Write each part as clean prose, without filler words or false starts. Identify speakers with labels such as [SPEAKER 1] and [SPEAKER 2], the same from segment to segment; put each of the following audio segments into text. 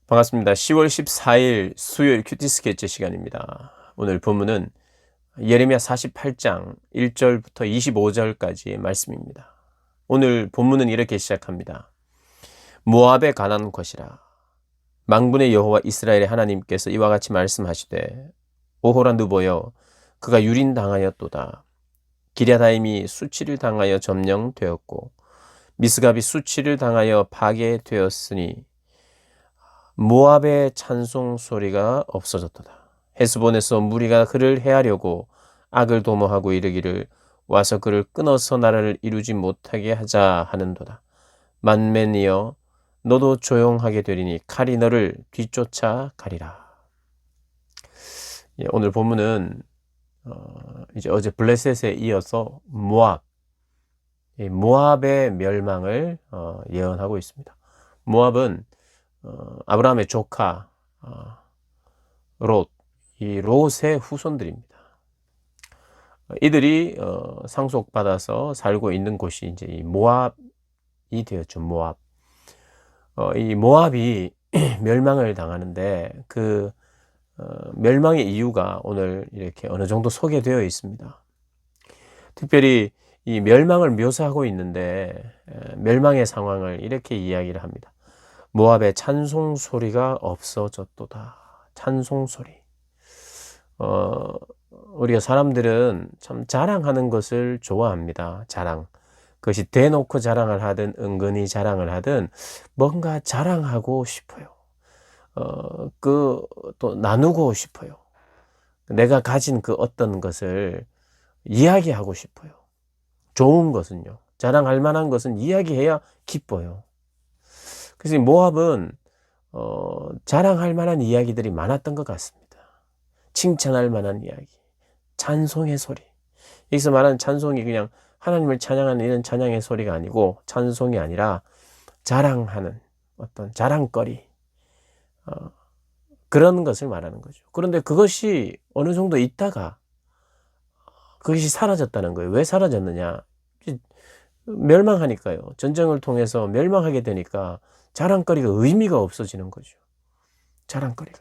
[SPEAKER 1] 반갑습니다. 10월 14일 수요일 큐티 스케치 시간입니다. 오늘 본문은 예레미야 48장 1절부터 25절까지의 말씀입니다. 오늘 본문은 이렇게 시작합니다. 모압에 관한 것이라. 만군의 여호와 이스라엘의 하나님께서 이와 같이 말씀하시되 오호라 누보여 그가 유린당하였도다. 기랴다임이 수치를 당하여 점령되었고 미스갑이 수치를 당하여 파괴되었으니 모압의 찬송 소리가 없어졌도다. 헤스본에서 무리가 그를 해하려고 악을 도모하고 이르기를 와서 그를 끊어서 나라를 이루지 못하게 하자 하는도다. 만맨이여 너도 조용하게 되리니 칼이 너를 뒤쫓아 가리라. 오늘 본문은 이제 어제 블레셋에 이어서 모압의 멸망을 예언하고 있습니다. 모압은 아브라함의 조카 이 롯의 후손들입니다. 이들이 상속받아서 살고 있는 곳이 이제 이 모압이 되었죠. 모압. 이 모압이 멸망을 당하는데 그 멸망의 이유가 오늘 이렇게 어느 정도 소개되어 있습니다. 특별히 이 멸망을 묘사하고 있는데 멸망의 상황을 이렇게 이야기를 합니다. 모압의 찬송 소리가 없어졌도다. 찬송 소리. 우리가 사람들은 참 자랑하는 것을 좋아합니다. 자랑. 그것이 대놓고 자랑을 하든 은근히 자랑을 하든 뭔가 자랑하고 싶어요. 또 나누고 싶어요. 내가 가진 그 어떤 것을 이야기하고 싶어요. 좋은 것은요. 자랑할 만한 것은 이야기해야 기뻐요. 그래서 모압은 자랑할 만한 이야기들이 많았던 것 같습니다. 칭찬할 만한 이야기, 찬송의 소리. 여기서 말하는 찬송이 그냥 하나님을 찬양하는 이런 찬양의 소리가 아니고 찬송이 아니라 자랑하는 어떤 자랑거리, 그런 것을 말하는 거죠. 그런데 그것이 어느 정도 있다가 그것이 사라졌다는 거예요. 왜 사라졌느냐? 멸망하니까요. 전쟁을 통해서 멸망하게 되니까 자랑거리가 의미가 없어지는 거죠. 자랑거리가.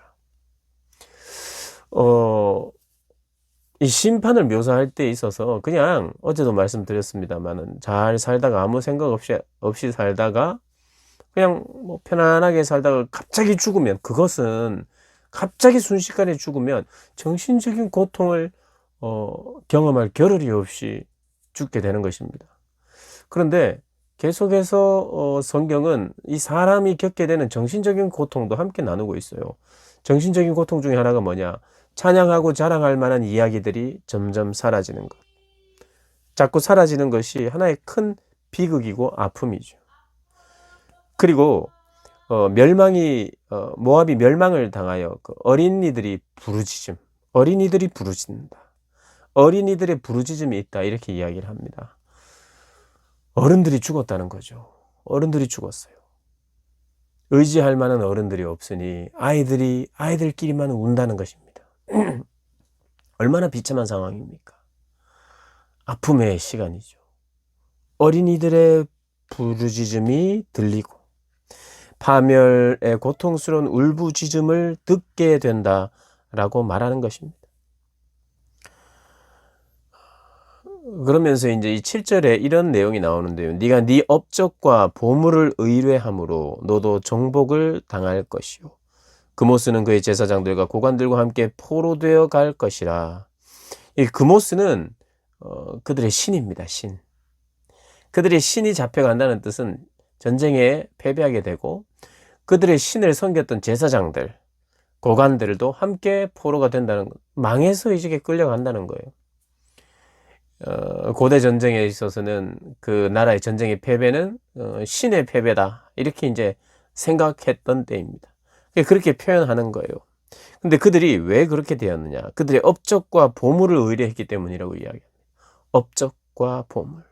[SPEAKER 1] 이 심판을 묘사할 때 있어서 그냥 어제도 말씀드렸습니다만은 잘 살다가 아무 생각 없이 살다가 그냥 뭐 편안하게 살다가 갑자기 죽으면 그것은 갑자기 순식간에 죽으면 정신적인 고통을 경험할 겨를이 없이 죽게 되는 것입니다. 그런데 계속해서 성경은 이 사람이 겪게 되는 정신적인 고통도 함께 나누고 있어요. 정신적인 고통 중에 하나가 뭐냐? 찬양하고 자랑할 만한 이야기들이 점점 사라지는 것. 자꾸 사라지는 것이 하나의 큰 비극이고 아픔이죠. 그리고 모압이 멸망을 당하여 그 어린이들이 부르짖는다. 어린이들의 부르짖음이 있다 이렇게 이야기를 합니다. 어른들이 죽었다는 거죠. 어른들이 죽었어요. 의지할 만한 어른들이 없으니 아이들끼리만 운다는 것입니다. 얼마나 비참한 상황입니까? 아픔의 시간이죠. 어린이들의 부르짖음이 들리고 파멸의 고통스러운 울부짖음을 듣게 된다라고 말하는 것입니다. 그러면서 이제 이 7절에 이런 내용이 나오는데요. 네가 네 업적과 보물을 의뢰함으로 너도 정복을 당할 것이요. 그모스는 그의 제사장들과 고관들과 함께 포로되어 갈 것이라. 이 그모스는 그들의 신입니다. 신. 그들의 신이 잡혀간다는 뜻은 전쟁에 패배하게 되고 그들의 신을 섬겼던 제사장들, 고관들도 함께 포로가 된다는 것. 망해서 이제 끌려간다는 거예요. 고대 전쟁에 있어서는 그 나라의 전쟁의 패배는 신의 패배다 이렇게 이제 생각했던 때입니다. 그렇게 표현하는 거예요. 근데 그들이 왜 그렇게 되었느냐? 그들의 업적과 보물을 의뢰했기 때문이라고 이야기합니다. 업적과 보물.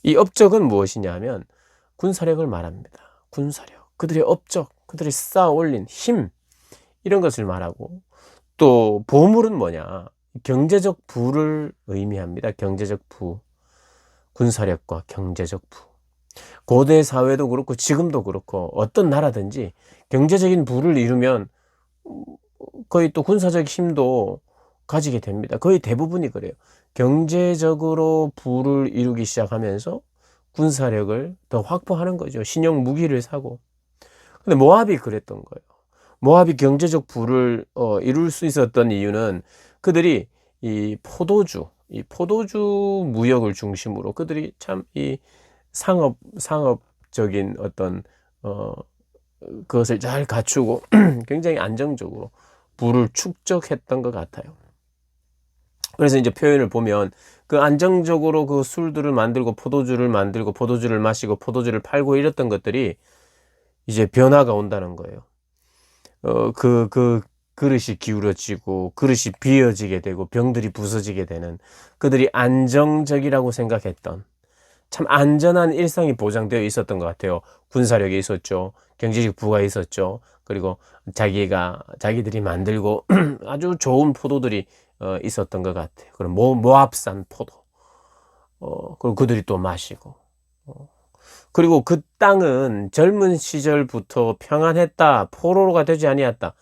[SPEAKER 1] 이 업적은 무엇이냐 하면 군사력을 말합니다. 군사력. 그들의 업적, 그들이 쌓아 올린 힘 이런 것을 말하고 또 보물은 뭐냐? 경제적 부를 의미합니다. 경제적 부. 군사력과 경제적 부. 고대 사회도 그렇고 지금도 그렇고 어떤 나라든지 경제적인 부를 이루면 거의 또 군사적 힘도 가지게 됩니다. 거의 대부분이 그래요. 경제적으로 부를 이루기 시작하면서 군사력을 더 확보하는 거죠. 신형 무기를 사고. 근데 모압이 그랬던 거예요. 모압이 경제적 부를 이룰 수 있었던 이유는 그들이 이 포도주 무역을 중심으로 그들이 참 이 상업적인 어떤 어 그것을 잘 갖추고 굉장히 안정적으로 부를 축적했던 것 같아요. 그래서 이제 표현을 보면 그 안정적으로 그 술들을 만들고 포도주를 만들고 포도주를 마시고 포도주를 팔고 이랬던 것들이 이제 변화가 온다는 거예요. 그 그릇이 기울어지고 그릇이 비어지게 되고 병들이 부서지게 되는, 그들이 안정적이라고 생각했던 참 안전한 일상이 보장되어 있었던 것 같아요. 군사력이 있었죠. 경제적 부가 있었죠. 그리고 자기들이 만들고 아주 좋은 포도들이 있었던 것 같아요. 그럼 모압산 포도. 그리고 그들이 또 마시고. 그리고 그 땅은 젊은 시절부터 평안했다, 포로가 되지 아니하였다.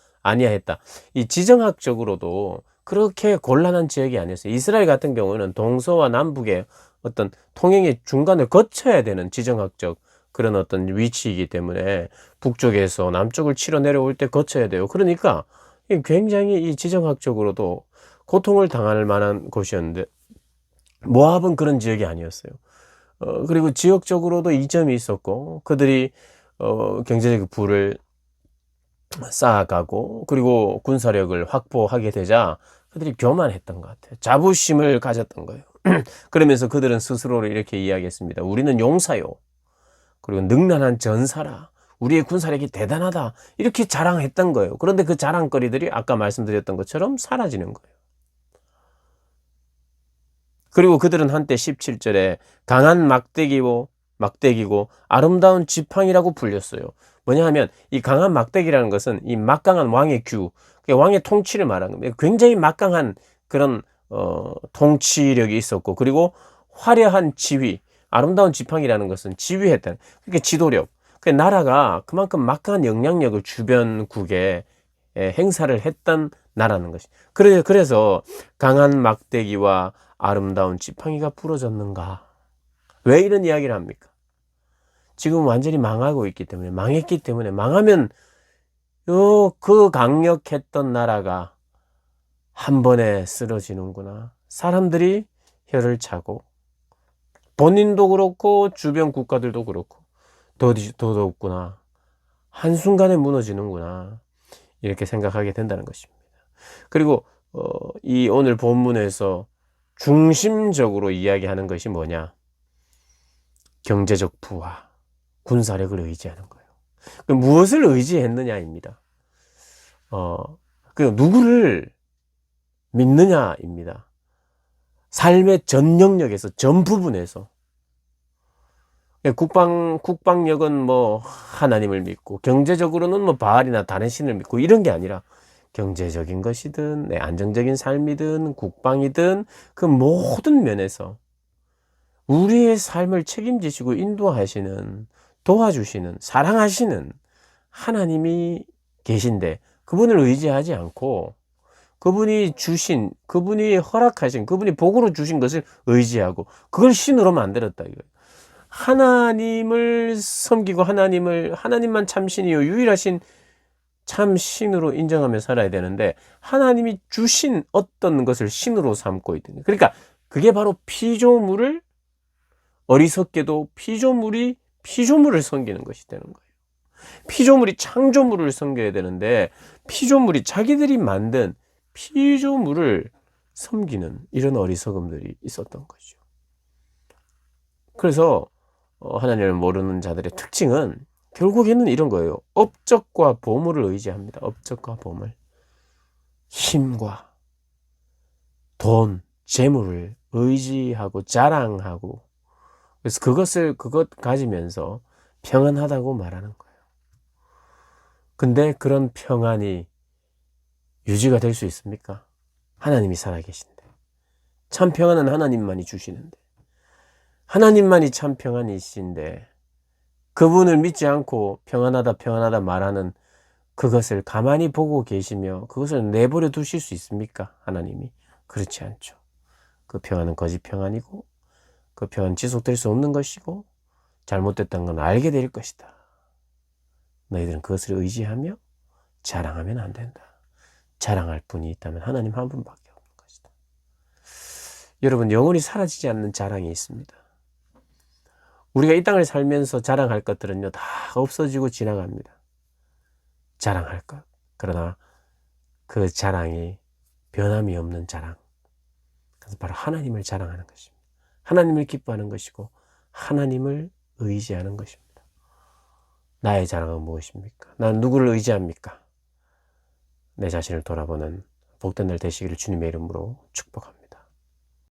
[SPEAKER 1] 이 지정학적으로도 그렇게 곤란한 지역이 아니었어요. 이스라엘 같은 경우는 동서와 남북의 어떤 통행의 중간을 거쳐야 되는 지정학적 그런 어떤 위치이기 때문에 북쪽에서 남쪽을 치러 내려올 때 거쳐야 돼요. 그러니까 굉장히 이 지정학적으로도 고통을 당할 만한 곳이었는데 모압은 그런 지역이 아니었어요. 그리고 지역적으로도 이점이 있었고 그들이 경제적 부를 쌓아가고 그리고 군사력을 확보하게 되자 그들이 교만했던 것 같아요. 자부심을 가졌던 거예요. 그러면서 그들은 스스로를 이렇게 이야기했습니다. 우리는 용사요. 그리고 능란한 전사라. 우리의 군사력이 대단하다. 이렇게 자랑했던 거예요. 그런데 그 자랑거리들이 아까 말씀드렸던 것처럼 사라지는 거예요. 그리고 그들은 한때 17절에 강한 막대기고 아름다운 지팡이라고 불렸어요. 뭐냐 하면 이 강한 막대기라는 것은 이 막강한 왕의 왕의 통치를 말하는 겁니다. 굉장히 막강한 그런 통치력이 있었고, 그리고 화려한 지휘, 아름다운 지팡이라는 것은 지휘했다는, 그러니까 지도력. 그 나라가 그만큼 막강한 영향력을 주변국에 행사를 했던 나라는 것이. 그래서 강한 막대기와 아름다운 지팡이가 부러졌는가? 왜 이런 이야기를 합니까? 지금 완전히 망하고 있기 때문에, 망했기 때문에, 망하면 그 강력했던 나라가 한 번에 쓰러지는구나. 사람들이 혀를 차고 본인도 그렇고 주변 국가들도 그렇고 더더욱구나. 한순간에 무너지는구나. 이렇게 생각하게 된다는 것입니다. 그리고 이 오늘 본문에서 중심적으로 이야기하는 것이 뭐냐? 경제적 부와 군사력을 의지하는 거예요. 무엇을 의지했느냐입니다. 누구를 믿느냐입니다. 삶의 전 영역에서, 전 부분에서. 국방력은 뭐 하나님을 믿고, 경제적으로는 뭐 바알이나 다른 신을 믿고, 이런 게 아니라 경제적인 것이든 내 안정적인 삶이든 국방이든 그 모든 면에서 우리의 삶을 책임지시고 인도하시는, 도와주시는, 사랑하시는 하나님이 계신데 그분을 의지하지 않고 그분이 허락하신, 그분이 복으로 주신 것을 의지하고 그걸 신으로 만들었다 이거예요. 하나님을 섬기고 하나님만 참 신이요 유일하신 참 신으로 인정하며 살아야 되는데 하나님이 주신 어떤 것을 신으로 삼고 있는, 그러니까 그게 바로 피조물을, 어리석게도 피조물을 섬기는 것이 되는 거예요. 피조물이 창조물을 섬겨야 되는데 피조물이 자기들이 만든 피조물을 섬기는 이런 어리석음들이 있었던 거죠. 그래서 하나님을 모르는 자들의 특징은 결국에는 이런 거예요. 업적과 보물을 의지합니다. 업적과 보물. 힘과 돈, 재물을 의지하고 자랑하고, 그래서 그것 가지면서 평안하다고 말하는 거예요. 근데 그런 평안이 유지가 될 수 있습니까? 하나님이 살아계신데. 참 평안은 하나님만이 주시는데. 하나님만이 참 평안이신데 그분을 믿지 않고 평안하다 평안하다 말하는 그것을 가만히 보고 계시며 그것을 내버려 두실 수 있습니까? 하나님이? 그렇지 않죠. 그 평안은 거짓 평안이고 그 평안은 지속될 수 없는 것이고 잘못됐다는 건 알게 될 것이다. 너희들은 그것을 의지하며 자랑하면 안 된다. 자랑할 분이 있다면 하나님 한 분밖에 없는 것이다. 여러분, 영원히 사라지지 않는 자랑이 있습니다. 우리가 이 땅을 살면서 자랑할 것들은요, 다 없어지고 지나갑니다. 자랑할 것. 그러나 그 자랑이 변함이 없는 자랑. 그래서 바로 하나님을 자랑하는 것입니다. 하나님을 기뻐하는 것이고 하나님을 의지하는 것입니다. 나의 자랑은 무엇입니까? 난 누구를 의지합니까? 내 자신을 돌아보는 복된 날 되시기를 주님의 이름으로 축복합니다.